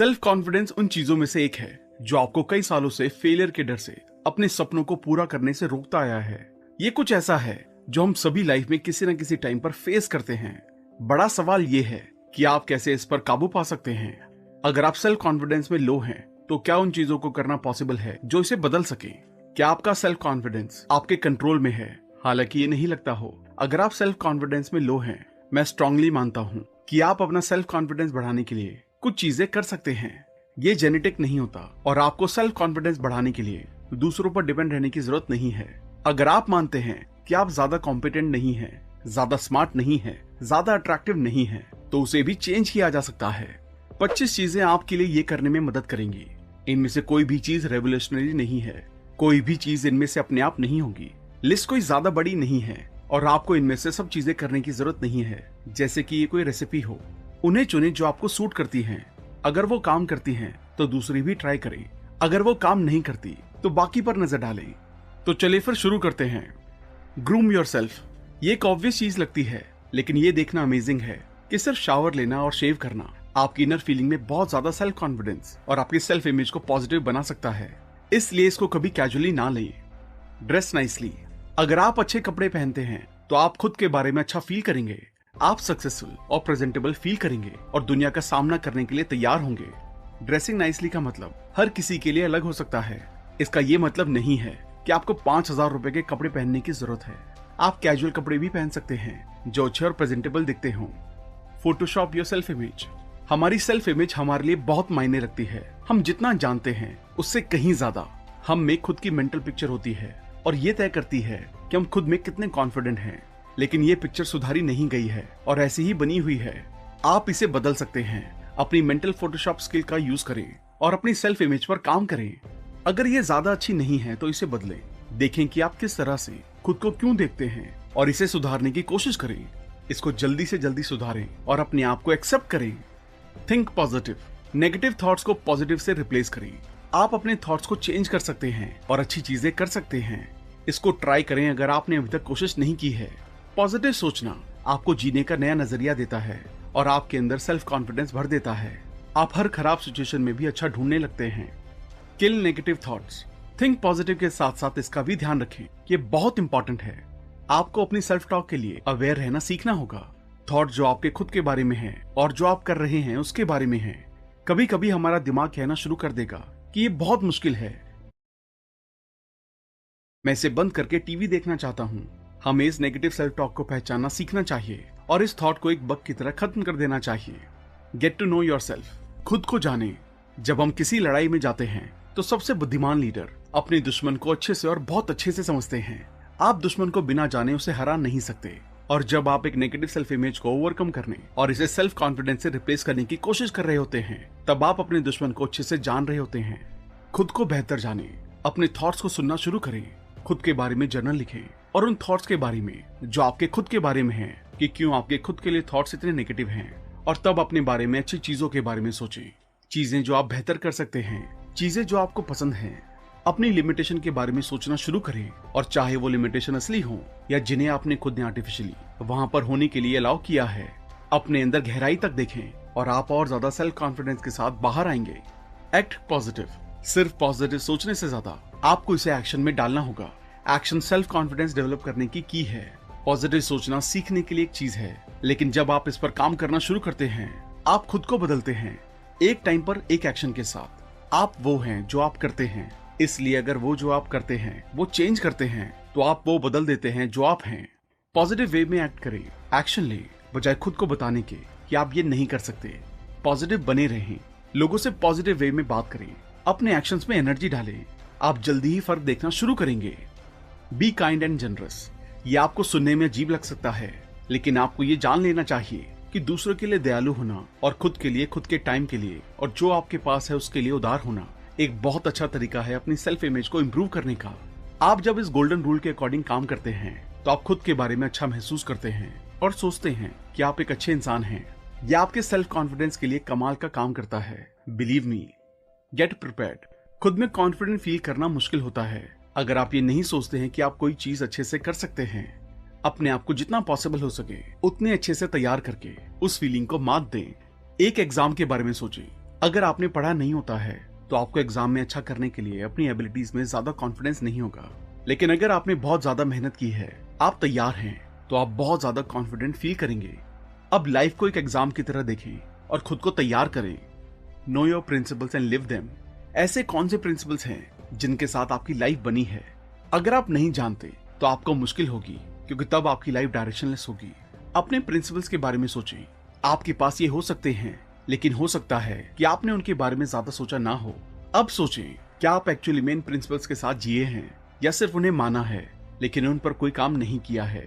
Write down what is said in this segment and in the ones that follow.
Self confidence उन चीजों में से एक है जो आपको कई सालों से फेलियर के डर से अपने सपनों को पूरा करने से रोकता आया है। ये कुछ ऐसा है जो हम सभी लाइफ में किसी न किसी टाइम पर फेस करते हैं। बड़ा सवाल ये है कि आप कैसे इस पर काबू पा सकते हैं। अगर आप सेल्फ कॉन्फिडेंस में लो हैं तो क्या उन चीजों को करना पॉसिबल है जो इसे बदल सके? क्या आपका सेल्फ कॉन्फिडेंस आपके कंट्रोल में है? हालांकि ये नहीं लगता हो। अगर आप सेल्फ कॉन्फिडेंस में लो हैं, मैं स्ट्रांगली मानता हूँ कि आप अपना सेल्फ कॉन्फिडेंस बढ़ाने के लिए कुछ चीजें कर सकते हैं। ये जेनेटिक नहीं होता और आपको सेल्फ कॉन्फिडेंस बढ़ाने के लिए दूसरों पर डिपेंड रहने की जरूरत नहीं है। अगर आप मानते हैं कि आप ज्यादा कॉम्पिटेंट नहीं हैं, ज्यादा स्मार्ट नहीं हैं, ज्यादा अट्रैक्टिव नहीं हैं, तो उसे भी चेंज किया जा सकता है। 25 चीजें आपके लिए ये करने में मदद करेंगी। इनमें से कोई भी चीज रेवोल्यूशनरी नहीं है, कोई भी चीज इनमें से अपने आप नहीं होगी। लिस्ट कोई ज्यादा बड़ी नहीं है और आपको इनमें से सब चीजें करने की जरूरत नहीं है जैसे कि ये कोई रेसिपी हो। उन्हें चुने जो आपको सूट करती हैं। अगर वो काम करती हैं तो दूसरी भी ट्राई करें। अगर वो काम नहीं करती तो बाकी पर नजर डालें। तो चलिए फिर शुरू करते हैं। Groom yourself. ये एक ऑब्वियस चीज लगती है, लेकिन ये देखना अमेजिंग है कि सिर्फ शावर लेना और शेव करना आपकी इनर फीलिंग में बहुत ज्यादा सेल्फ कॉन्फिडेंस और आपकी सेल्फ इमेज को पॉजिटिव बना सकता है। इसलिए इसको कभी कैजुअली ना लें। Dress nicely. अगर आप अच्छे कपड़े पहनते हैं तो आप खुद के बारे में अच्छा फील करेंगे, आप सक्सेसफुल और प्रेजेंटेबल फील करेंगे और दुनिया का सामना करने के लिए तैयार होंगे। ड्रेसिंग नाइसली का मतलब हर किसी के लिए अलग हो सकता है। इसका ये मतलब नहीं है कि आपको 5,000 रुपए के कपड़े पहनने की जरूरत है। आप कैजुअल कपड़े भी पहन सकते हैं जो अच्छे और प्रेजेंटेबल दिखते हों। Photoshop your self image. हमारी सेल्फ इमेज हमारे लिए बहुत मायने रखती है। हम जितना जानते हैं उससे कहीं ज्यादा हम में खुद की मेंटल पिक्चर होती है और ये तय करती है कि हम खुद में कितने कॉन्फिडेंट हैं। लेकिन ये पिक्चर सुधारी नहीं गई है और ऐसी ही बनी हुई है। आप इसे बदल सकते हैं। अपनी मेंटल फोटोशॉप स्किल का यूज करें और अपनी सेल्फ इमेज पर काम करें। अगर ये ज्यादा अच्छी नहीं है तो इसे बदलें। देखें कि आप किस तरह से खुद को क्यों देखते हैं और इसे सुधारने की कोशिश करें। इसको जल्दी से जल्दी सुधारें और अपने आप को एक्सेप्ट करें। Think positive. नेगेटिव थॉट्स को पॉजिटिव से रिप्लेस करें। आप अपने थॉट्स को चेंज कर सकते हैं और अच्छी चीजें कर सकते हैं। इसको ट्राई करें अगर आपने अभी तक कोशिश नहीं की है। पॉजिटिव सोचना आपको जीने का नया नजरिया देता है और आपके अंदर सेल्फ कॉन्फिडेंस भर देता है। आप हर खराब सिचुएशन में भी अच्छा ढूंढने लगते हैं। किल नेगेटिव थॉट्स। थिंक पॉजिटिव के साथ साथ इसका भी ध्यान रखें, ये बहुत इंपॉर्टेंट है। आपको अपनी सेल्फ टॉक के लिए अवेयर रहना सीखना होगा। थॉट जो आपके खुद के बारे में है और जो आप कर रहे हैं उसके बारे में है। कभी कभी हमारा दिमाग कहना शुरू कर देगा कि ये बहुत मुश्किल है, मैं इसे बंद करके टीवी देखना चाहता हूँ। हमें इस नेगेटिव सेल्फ टॉक को पहचानना सीखना चाहिए और इस थॉट को एक बग की तरह खत्म कर देना चाहिए। Get to know yourself. खुद को जाने। जब हम किसी लड़ाई में जाते हैं तो सबसे बुद्धिमान लीडर अपने दुश्मन को अच्छे से और बहुत अच्छे से समझते हैं। आप दुश्मन को बिना जाने उसे हरा नहीं सकते। और जब आप एक नेगेटिव सेल्फ इमेज को ओवरकम करने और इसे सेल्फ कॉन्फिडेंस से रिप्लेस करने की कोशिश कर रहे होते हैं, तब आप अपने दुश्मन को अच्छे से जान रहे होते हैं। खुद को बेहतर जाने। अपने थॉट्स को सुनना शुरू करें। खुद के बारे में जर्नल लिखें और उन थॉट्स के बारे में जो आपके खुद के बारे में हैं कि क्यों आपके खुद के लिए थॉट्स इतने नेगेटिव हैं, और तब अपने बारे में अच्छी चीजों के बारे में सोचें। चीजें जो आप बेहतर कर सकते हैं, चीजें जो आपको पसंद हैं। अपनी लिमिटेशन के बारे में सोचना शुरू करें और चाहे वो लिमिटेशन असली हो या जिन्हें आपने खुद ने आर्टिफिशियली वहां पर होने के लिए अलाउ किया है, अपने अंदर गहराई तक देखें और आप और ज्यादा सेल्फ कॉन्फिडेंस के साथ बाहर आएंगे। Act positive. सिर्फ पॉजिटिव सोचने से ज्यादा आपको इसे एक्शन में डालना होगा। एक्शन सेल्फ कॉन्फिडेंस डेवलप करने की है। पॉजिटिव सोचना सीखने के लिए एक चीज है, लेकिन जब आप इस पर काम करना शुरू करते हैं, आप खुद को बदलते हैं। एक टाइम पर एक एक्शन के साथ। आप वो हैं जो आप करते हैं। इसलिए अगर वो जो आप करते हैं वो चेंज करते हैं तो आप वो बदल देते हैं जो आप हैं। पॉजिटिव वे में एक्ट करें, एक्शन लें, बजाय खुद को बताने के कि आप ये नहीं कर सकते। पॉजिटिव बने रहें। लोगों से पॉजिटिव वे में बात करें। अपने एक्शंस में एनर्जी डालें। आप जल्दी ही फर्क देखना शुरू करेंगे। Be kind and generous. ये आपको सुनने में अजीब लग सकता है, लेकिन आपको ये जान लेना चाहिए कि दूसरों के लिए दयालु होना और खुद के लिए, खुद के टाइम के लिए और जो आपके पास है उसके लिए उदार होना एक बहुत अच्छा तरीका है अपनी सेल्फ इमेज को इम्प्रूव करने का। आप जब इस गोल्डन रूल के अकॉर्डिंग काम करते हैं तो आप खुद के बारे में अच्छा महसूस करते हैं और सोचते हैं कि आप एक अच्छे इंसान हैं। यह आपके सेल्फ कॉन्फिडेंस के लिए कमाल का काम करता है। Believe me. Get prepared. खुद में कॉन्फिडेंट फील करना मुश्किल होता है अगर आप ये नहीं सोचते हैं कि आप कोई चीज अच्छे से कर सकते हैं। अपने आप को जितना पॉसिबल हो सके उतने अच्छे से तैयार करके उस फीलिंग को मात दें। एक एग्जाम के बारे में सोचें। अगर आपने पढ़ा नहीं होता है तो आपको एग्जाम में अच्छा करने के लिए अपनी एबिलिटीज में ज्यादा कॉन्फिडेंस नहीं होगा, लेकिन अगर आपने बहुत ज्यादा मेहनत की है, आप तैयार हैं, तो आप बहुत ज्यादा कॉन्फिडेंट फील करेंगे। अब लाइफ को एक एग्जाम की तरह देखें और खुद को तैयार करें। Know your principles and live them. ऐसे कौन से प्रिंसिपल्स हैं जिनके साथ आपकी लाइफ बनी है? अगर आप नहीं जानते तो आपको मुश्किल होगी, क्योंकि तब आपकी लाइफ डायरेक्शनलेस होगी। अपने प्रिंसिपल्स के बारे में सोचें। आपके पास ये हो सकते हैं, लेकिन हो सकता है कि आपने उनके बारे में ज्यादा सोचा ना हो। अब सोचें, क्या आप एक्चुअली में इन प्रिंसिपल्स के साथ जिए हैं या सिर्फ उन्हें माना है लेकिन उन पर कोई काम नहीं किया है?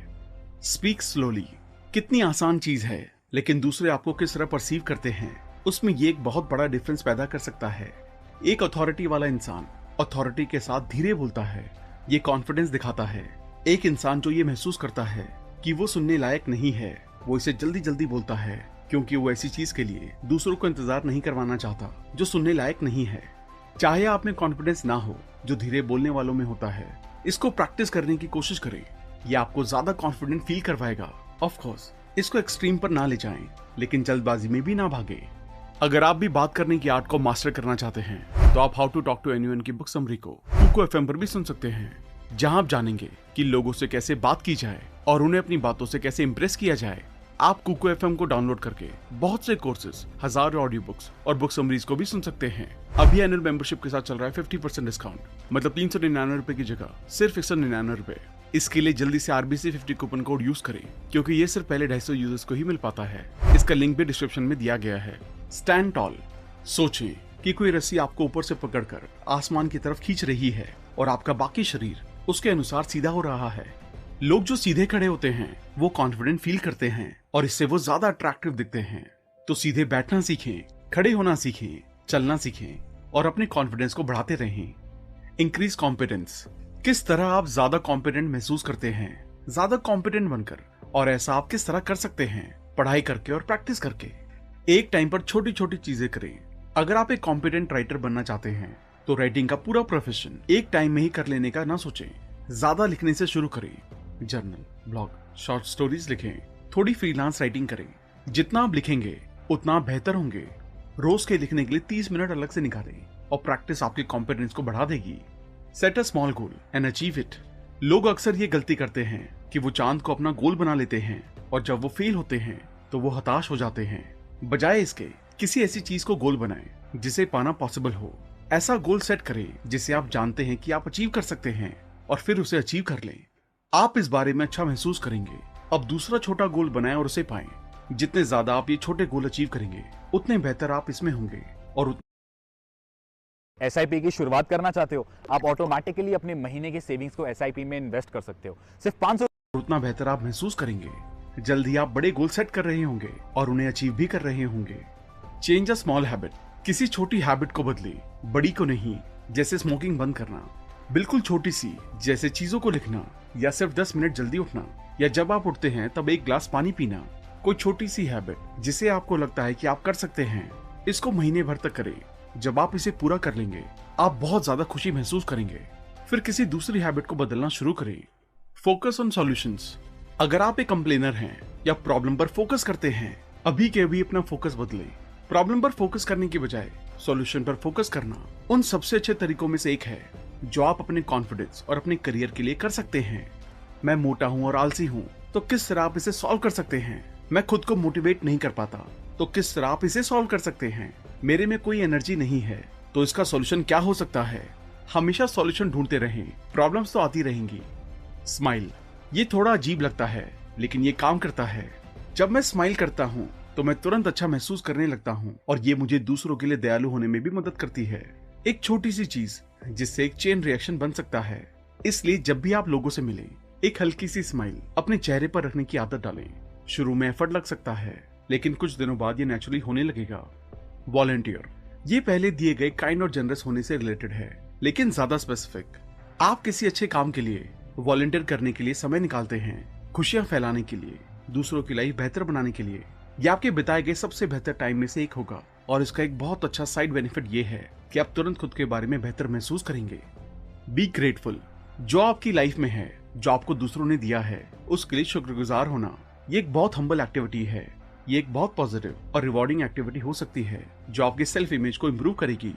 Speak slowly. कितनी आसान चीज है, लेकिन दूसरे आपको किस तरह परसीव करते हैं उसमें ये एक बहुत बड़ा डिफरेंस पैदा कर सकता है। एक अथॉरिटी वाला इंसान अथॉरिटी के साथ धीरे बोलता है, ये कॉन्फिडेंस दिखाता है। एक इंसान जो ये महसूस करता है कि वो सुनने लायक नहीं है, वो इसे जल्दी जल्दी बोलता है, क्योंकि वो ऐसी चीज के लिए दूसरों को इंतजार नहीं करवाना चाहता जो सुनने लायक नहीं है। चाहे आप में कॉन्फिडेंस ना हो जो धीरे बोलने वालों में होता है, इसको प्रैक्टिस करने की कोशिश करें। ये आपको ज्यादा कॉन्फिडेंट फील करवाएगा। ऑफ कोर्स इसको एक्सट्रीम पर ना ले जाएं, लेकिन जल्दबाजी में भी ना भागे। अगर आप भी बात करने की आर्ट को मास्टर करना चाहते हैं तो आप how to talk to anyone की बुक समरी को कुको एफएम पर भी सुन सकते हैं, जहां आप जानेंगे कि लोगों से कैसे बात की जाए और उन्हें अपनी बातों से कैसे इंप्रेस किया जाए। आप कुको एफएम को डाउनलोड करके बहुत से कोर्सेज, हजारों ऑडियो बुक्स और बुक समरीज को भी सुन सकते हैं। अभी एनुअल मेंबरशिप के साथ चल रहा है 50% डिस्काउंट, मतलब 399 रुपए की जगह सिर्फ 199 रुपए। इसके लिए जल्दी से RBC50 कूपन कोड यूज करें, क्योंकि ये सिर्फ पहले 250 यूजर्स को ही मिल पाता है। इसका लिंक भी डिस्क्रिप्शन में दिया गया है। Stand toll. सोचें कि कोई रस्सी आपको ऊपर से पकड़कर आसमान की तरफ खींच रही है और आपका बाकी शरीर उसके अनुसार सीधा हो रहा है। लोग जो सीधे खड़े होते हैं वो कॉन्फिडेंट फील करते हैं और इससे वो ज्यादा अट्रैक्टिव दिखते हैं। तो सीधे बैठना सीखें, खड़े होना सीखें, चलना सीखें और अपने कॉन्फिडेंस को बढ़ाते रहें। Increase competence. किस तरह आप ज्यादा कॉम्पिटेंट महसूस करते हैं, ज्यादा कॉम्पिटेंट बनकर, और ऐसा आप किस तरह कर सकते हैं? पढ़ाई करके और प्रैक्टिस करके। एक टाइम पर छोटी छोटी चीजें करें। अगर आप एक कॉम्पिटेंट राइटर बनना चाहते हैं तो राइटिंग का पूरा प्रोफेशन एक टाइम में ही कर लेने का ना सोचें। ज्यादा लिखने से शुरू करें। जर्नल, ब्लॉग, शॉर्ट स्टोरीज लिखें, थोड़ी फ्रीलांस राइटिंग करें। जितना आप लिखेंगे उतना आप बेहतर होंगे। रोज के लिखने के लिए 30 मिनट अलग से निकालें और प्रैक्टिस आपके कॉन्फिडेंस को बढ़ा देगी। Set a small goal and achieve it. लोग अक्सर ये गलती करते हैं कि वो चांद को अपना गोल बना लेते हैं और जब वो फेल होते हैं तो वो हताश हो जाते हैं। बजाय इसके किसी ऐसी चीज को गोल बनाएं जिसे पाना पॉसिबल हो। ऐसा गोल सेट करें जिसे आप जानते हैं कि आप अचीव कर सकते हैं और फिर उसे अचीव कर लें। आप इस बारे में अच्छा महसूस करेंगे। अब दूसरा छोटा गोल बनाएं और उसे पाएं। जितने ज्यादा आप ये छोटे गोल अचीव करेंगे उतने बेहतर आप इसमें होंगे। और SIP की शुरुआत करना चाहते हो? आप ऑटोमेटिकली अपने महीने के सेविंग्स को SIP में इन्वेस्ट कर सकते हो। सिर्फ 500 उतना बेहतर आप महसूस करेंगे। जल्दी आप बड़े गोल सेट कर रहे होंगे और उन्हें अचीव भी कर रहे होंगे। Change a small habit. किसी छोटी हैबिट को बदले, बड़ी को नहीं। जैसे स्मोकिंग बंद करना, बिल्कुल छोटी सी, जैसे चीजों को लिखना या सिर्फ 10 मिनट जल्दी उठना, या जब आप उठते हैं तब एक ग्लास पानी पीना। कोई छोटी सी हैबिट जिसे आपको लगता है कि आप कर सकते हैं, इसको महीने भर तक करें। जब आप इसे पूरा कर लेंगे आप बहुत ज्यादा खुशी महसूस करेंगे। फिर किसी दूसरी हैबिट को बदलना शुरू करें। Focus on solutions. अगर आप एक कंप्लेनर हैं या प्रॉब्लम पर फोकस करते हैं, अभी के अभी अपना फोकस बदलें। प्रॉब्लम पर फोकस करने की बजाय सॉल्यूशन पर फोकस करना उन सबसे अच्छे तरीकों में से एक है जो आप अपने कॉन्फिडेंस और अपने करियर के लिए कर सकते हैं। मैं मोटा हूं और आलसी हूं, तो किस तरह आप इसे सॉल्व कर सकते हैं? मैं खुद को मोटिवेट नहीं कर पाता, तो किस तरह आप इसे सॉल्व कर सकते हैं? मेरे में कोई एनर्जी नहीं है, तो इसका सॉल्यूशन क्या हो सकता है? हमेशा सॉल्यूशन ढूंढते रहें, प्रॉब्लम्स तो आती रहेंगी। स्माइल। ये थोड़ा अजीब लगता है, लेकिन ये काम करता है। जब मैं स्माइल करता हूँ तो मैं तुरंत अच्छा महसूस करने लगता हूँ और ये मुझे दूसरों के लिए दयालु होने में भी मदद करती है। एक छोटी सी चीज जिससे एक चेन रिएक्शन बन सकता है। इसलिए जब भी आप लोगों से मिलें, एक हल्की सी स्माइल अपने चेहरे पर रखने की आदत डालें। शुरू में एफर्ट लग सकता है, लेकिन कुछ दिनों बाद ये नेचुरली होने लगेगा। वॉलंटियर। ये पहले दिए गए काइंड और जनरस होने से रिलेटेड है, लेकिन ज्यादा स्पेसिफिक। आप किसी अच्छे काम के लिए वॉलंटियर करने के लिए समय निकालते हैं, खुशियां फैलाने के लिए, दूसरों की लाइफ बेहतर बनाने के लिए। यह आपके बिताए गए सबसे बेहतर टाइम में से एक होगा और इसका एक बहुत अच्छा साइड बेनिफिट ये है कि आप तुरंत खुद के बारे में बेहतर महसूस करेंगे। Be grateful. जो आपकी लाइफ में है, जो आपको दूसरों ने दिया है, उसके लिए शुक्रगुजार होना, ये एक बहुत हम्बल एक्टिविटी है। ये एक बहुत पॉजिटिव और रिवॉर्डिंग एक्टिविटी हो सकती है जो आपके सेल्फ इमेज को इम्प्रूव करेगी।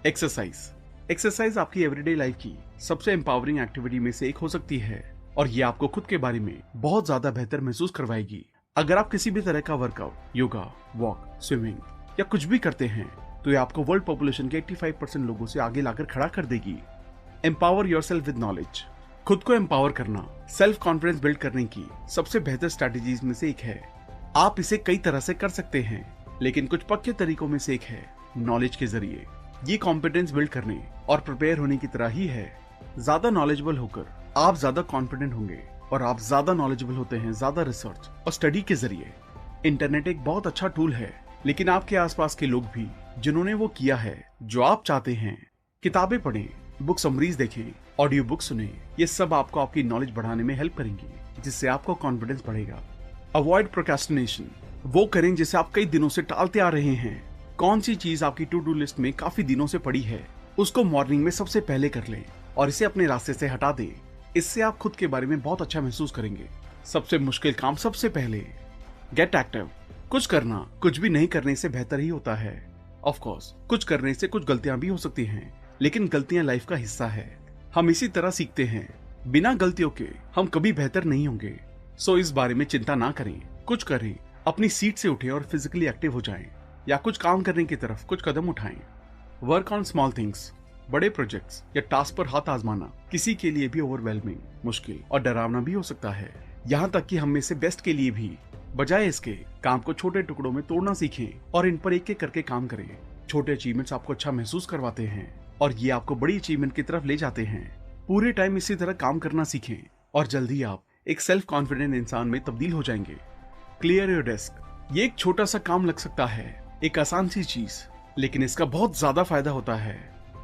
एक्सरसाइज आपकी एवरीडे लाइफ की सबसे एम्पावरिंग एक्टिविटी में से एक हो सकती है और ये आपको खुद के बारे में बहुत ज्यादा बेहतर महसूस करवाएगी। अगर आप किसी भी तरह का वर्कआउट, योगा, वॉक, स्विमिंग या कुछ भी करते हैं तो ये आपको वर्ल्ड पॉपुलेशन के 85% लोगों से आगे लाकर खड़ा कर देगी। Empower yourself with knowledge. खुद को एम्पावर करना सेल्फ कॉन्फिडेंस बिल्ड करने की सबसे बेहतर स्ट्रेटेजीज में से एक है। आप इसे कई तरह से कर सकते हैं, लेकिन कुछ पक्के तरीकों में से एक है नॉलेज के जरिए। ये कॉम्पिटेंस बिल्ड करने और प्रिपेयर होने की तरह ही है। ज्यादा नॉलेजेबल होकर आप ज्यादा कॉन्फिडेंट होंगे और आप ज्यादा नॉलेजेबल होते हैं ज्यादा रिसर्च और स्टडी के जरिए। इंटरनेट एक बहुत अच्छा टूल है, लेकिन आपके आसपास के लोग भी जिन्होंने वो किया है जो आप चाहते हैं। किताबें पढ़ें, बुक समरीज देखें, ऑडियो बुक सुने, ये सब आपको आपकी नॉलेज बढ़ाने में हेल्प करेंगी, जिससे आपको कॉन्फिडेंस बढ़ेगा। Avoid procrastination. वो करें जिसे आप कई दिनों से टालते आ रहे हैं। कौन सी चीज आपकी टू डू लिस्ट में काफी दिनों से पड़ी है, उसको मॉर्निंग में सबसे पहले कर लें और इसे अपने रास्ते से हटा दें। इससे आप खुद के बारे में बहुत अच्छा महसूस करेंगे। सबसे मुश्किल काम सबसे पहले। Gate active. कुछ करना कुछ भी नहीं करने से बेहतर ही होता है। ऑफ कोर्स कुछ करने से कुछ गलतियां भी हो सकती हैं, लेकिन गलतियां लाइफ का हिस्सा है। हम इसी तरह सीखते हैं। बिना गलतियों के हम कभी बेहतर नहीं होंगे। सो इस बारे में चिंता ना करें, कुछ करें, अपनी सीट से उठें और फिजिकली एक्टिव हो जाएं, या कुछ काम करने की तरफ कुछ कदम उठाएं। Work on small things. बड़े प्रोजेक्ट्स या टास्क पर हाथ आजमाना किसी के लिए भी ओवरवेलमिंग, मुश्किल और डरावना भी हो सकता है। यहाँ तक कि हम में से बेस्ट के लिए भी। बजाय इसके काम को छोटे टुकड़ों में तोड़ना सीखें और इन पर एक एक करके काम करें। छोटे अचीवमेंट्स आपको अच्छा महसूस करवाते हैं और ये आपको बड़ी अचीवमेंट की तरफ ले जाते हैं। पूरे टाइम इसी तरह काम करना सीखें और जल्दी आप एक सेल्फ कॉन्फिडेंट इंसान में तब्दील हो जाएंगे। Clear your desk. ये एक छोटा सा काम लग सकता है, एक आसान सी चीज, लेकिन इसका बहुत ज्यादा फायदा होता है।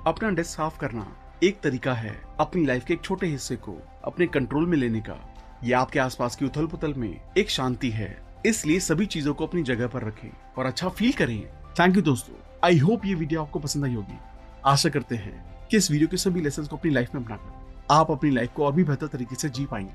अपना डेस्क साफ करना एक तरीका है अपनी लाइफ के एक छोटे हिस्से को अपने कंट्रोल में लेने का। यह आपके आसपास की उथल पुथल में एक शांति है, इसलिए सभी चीजों को अपनी जगह पर रखें और अच्छा फील करें। थैंक यू दोस्तों, आई होप ये वीडियो आपको पसंद आई होगी। आशा करते हैं कि इस वीडियो के सभी लेसन्स को अपनी लाइफ में अपनाकर आप अपनी लाइफ को और भी बेहतर तरीके से जी पाएंगे।